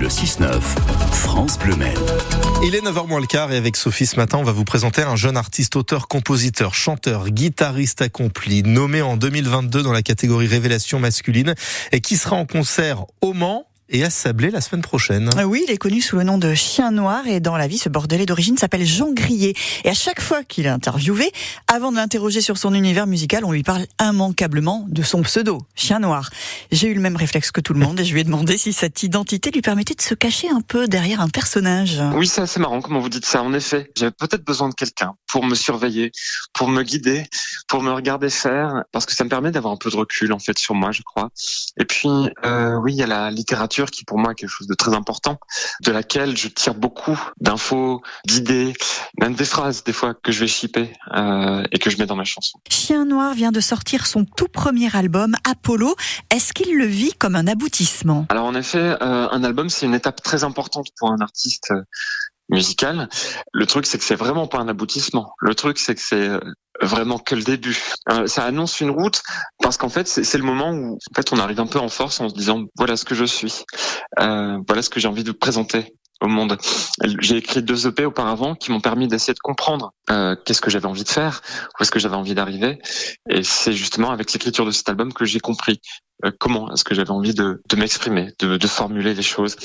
le 6-9, France Bleu Maine. Il est 9h moins le quart et avec Sophie ce matin, on va vous présenter un jeune artiste, auteur, compositeur, chanteur, guitariste accompli, nommé en 2022 dans la catégorie Révélation masculine et qui sera en concert au Mans et à Sablé la semaine prochaine. Oui, il est connu sous le nom de Chien Noir et dans la vie, ce Bordelais d'origine s'appelle Jean Grillet. Et à chaque fois qu'il est interviewé, avant de l'interroger sur son univers musical, on lui parle immanquablement de son pseudo, Chien Noir. J'ai eu le même réflexe que tout le monde et je lui ai demandé si cette identité lui permettait de se cacher un peu derrière un personnage. Oui, c'est assez marrant comment vous dites ça. En effet, j'avais peut-être besoin de quelqu'un pour me surveiller, pour me guider, pour me regarder faire, parce que ça me permet d'avoir un peu de recul en fait sur moi, je crois. Et puis, oui, il y a la littérature qui pour moi est quelque chose de très important, de laquelle je tire beaucoup d'infos, d'idées, même des phrases des fois que je vais shipper et que je mets dans ma chanson. Chien Noir vient de sortir son tout premier album, Apollo. Est-ce qu'il le vit comme un aboutissement ? Alors en effet, un album c'est une étape très importante pour un artiste musical. Le truc c'est que c'est vraiment pas un aboutissement. Le truc c'est que c'est vraiment que le début. Ça annonce une route parce qu'en fait c'est le moment où en fait on arrive un peu en force en se disant voilà ce que je suis, voilà ce que j'ai envie de présenter au monde. J'ai écrit 2 EP auparavant qui m'ont permis d'essayer de comprendre qu'est-ce que j'avais envie de faire, où est-ce que j'avais envie d'arriver, et c'est justement avec l'écriture de cet album que j'ai compris comment est-ce que j'avais envie de m'exprimer, de formuler les choses.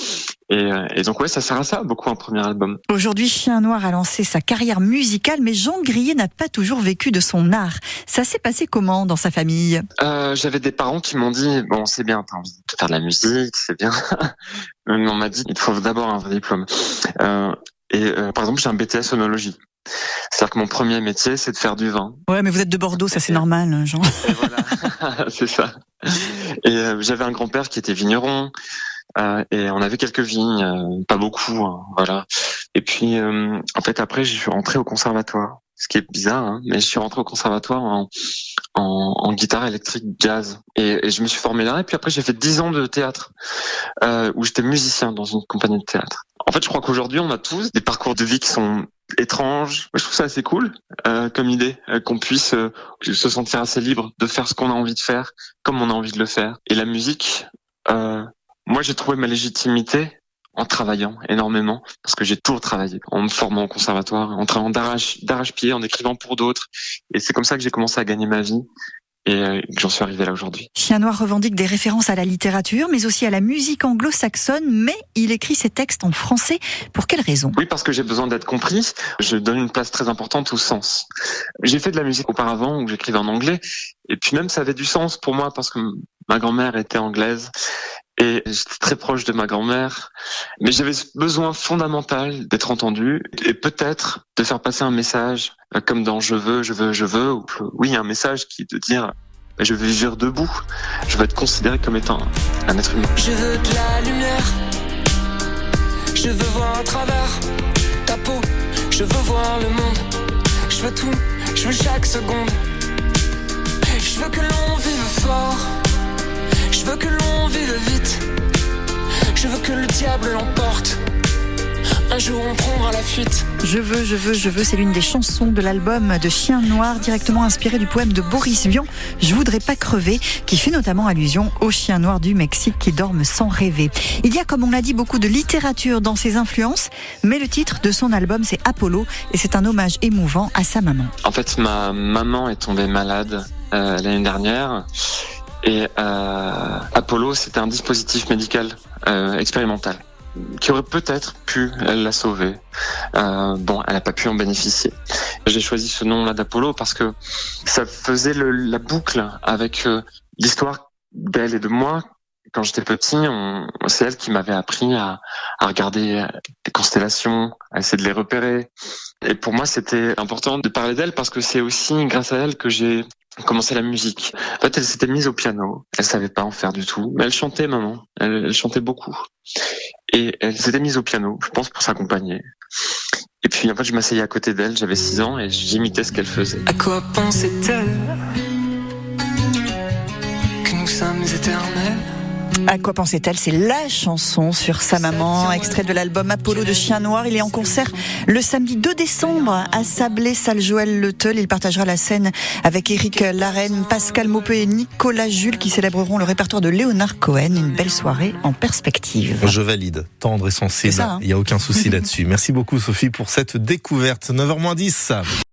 Et donc ouais, ça sert à ça beaucoup un premier album. Aujourd'hui, Chien Noir a lancé sa carrière musicale, mais Jean Grillet n'a pas toujours vécu de son art. Ça s'est passé comment dans sa famille ? J'avais des parents qui m'ont dit bon c'est bien, t'as envie de faire de la musique, c'est bien. Mais on m'a dit il te faut d'abord un vrai diplôme. Par exemple j'ai un BTS œnologie. C'est-à-dire que mon premier métier, c'est de faire du vin. Ouais, mais vous êtes de Bordeaux, ça c'est normal, Jean. Et voilà, c'est ça. Et j'avais un grand-père qui était vigneron, et on avait quelques vignes, pas beaucoup, hein, voilà. Et puis, en fait, après, je suis rentré au conservatoire. Ce qui est bizarre, hein, mais je suis rentré au conservatoire en guitare électrique jazz. Et je me suis formé là, et puis après, j'ai fait 10 ans de théâtre, où j'étais musicien dans une compagnie de théâtre. En fait, je crois qu'aujourd'hui, on a tous des parcours de vie qui sont étranges. Moi, je trouve ça assez cool comme idée, qu'on puisse se sentir assez libre de faire ce qu'on a envie de faire, comme on a envie de le faire. Et la musique, moi, j'ai trouvé ma légitimité en travaillant énormément, parce que j'ai toujours travaillé, en me formant au conservatoire, en travaillant d'arrache-pied, en écrivant pour d'autres. Et c'est comme ça que j'ai commencé à gagner ma vie. Et que j'en suis arrivé là aujourd'hui. Chien Noir revendique des références à la littérature, mais aussi à la musique anglo-saxonne, mais il écrit ses textes en français. Pour quelle raison ? Oui, parce que j'ai besoin d'être compris. Je donne une place très importante au sens. J'ai fait de la musique auparavant où j'écrivais en anglais, et puis même ça avait du sens pour moi parce que ma grand-mère était anglaise. Et j'étais très proche de ma grand-mère, mais j'avais ce besoin fondamental d'être entendu et peut-être de faire passer un message comme dans Je veux. Oui, il y a un message qui est de dire je veux vivre debout, je veux être considéré comme étant un être humain. Je veux de la lumière, je veux voir à travers ta peau, je veux voir le monde, je veux tout, je veux chaque seconde, je veux que l'on vive fort. Je veux que l'on vive vite. Je veux que le diable l'emporte. Un jour on prendra la fuite. Je veux, c'est l'une des chansons de l'album de Chien Noir, directement inspiré du poème de Boris Vian, Je voudrais pas crever, qui fait notamment allusion aux chiens noirs du Mexique qui dorment sans rêver. Il y a, comme on l'a dit, beaucoup de littérature dans ses influences, mais le titre de son album c'est Apollo, et c'est un hommage émouvant à sa maman. En fait, ma maman est tombée malade l'année dernière. Et Apollo, c'était un dispositif médical expérimental qui aurait peut-être pu la sauver. Bon, elle n'a pas pu en bénéficier. J'ai choisi ce nom-là d'Apollo parce que ça faisait la boucle avec l'histoire d'elle et de moi. Quand j'étais petit, c'est elle qui m'avait appris à regarder les constellations, à essayer de les repérer. Et pour moi, c'était important de parler d'elle parce que c'est aussi grâce à elle que j'ai commencé la musique. En fait, elle s'était mise au piano. Elle savait pas en faire du tout, mais elle chantait, maman. Elle chantait beaucoup. Et elle s'était mise au piano, je pense pour s'accompagner. Et puis, en fait, je m'asseyais à côté d'elle, j'avais 6 ans et j'imitais ce qu'elle faisait. À quoi pensait-elle ? Que nous sommes éternels ? À quoi pensait-elle? C'est la chanson sur sa maman, extrait de l'album Apollo de Chien Noir. Il est en concert le samedi 2 décembre à Sablé, salle Joël Le Teul. Il partagera la scène avec Éric Larenne, Pascal Maupeu et Nicolas Jules qui célébreront le répertoire de Léonard Cohen. Une belle soirée en perspective. Je valide, tendre et sensible, C'est ça, hein. Il n'y a aucun souci là-dessus. Merci beaucoup Sophie pour cette découverte. 9h-10.